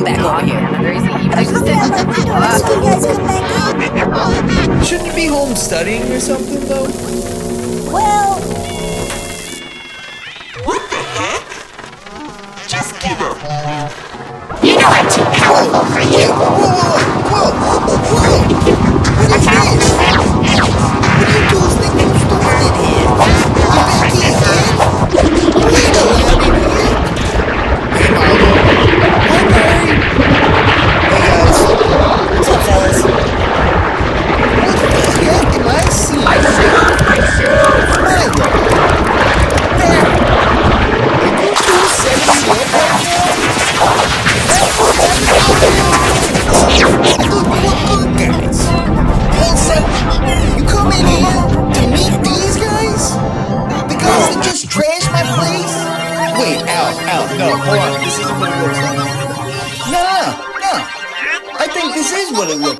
Come back over here. I'm coming out my window. Let's you guys come back in. Shouldn't you be home studying or something, though? Well, What the heck? Just give up. You know I'm too powerful for you. Whoa! What is this? What do you dudes think you're doing in here? You back here again? You ain't allowed in here. Hey, Milo. Hi, Mary. Hey, guys. What's up, fellas? What the heck am I seeing? Milo. Mary. Are you two setting me up right now? Look, guys. You come in here to meet these guys? The guys that just trashed my place? Wait, Al, no, hold on. This isn't what it looks like. No. I think this is what it looks like.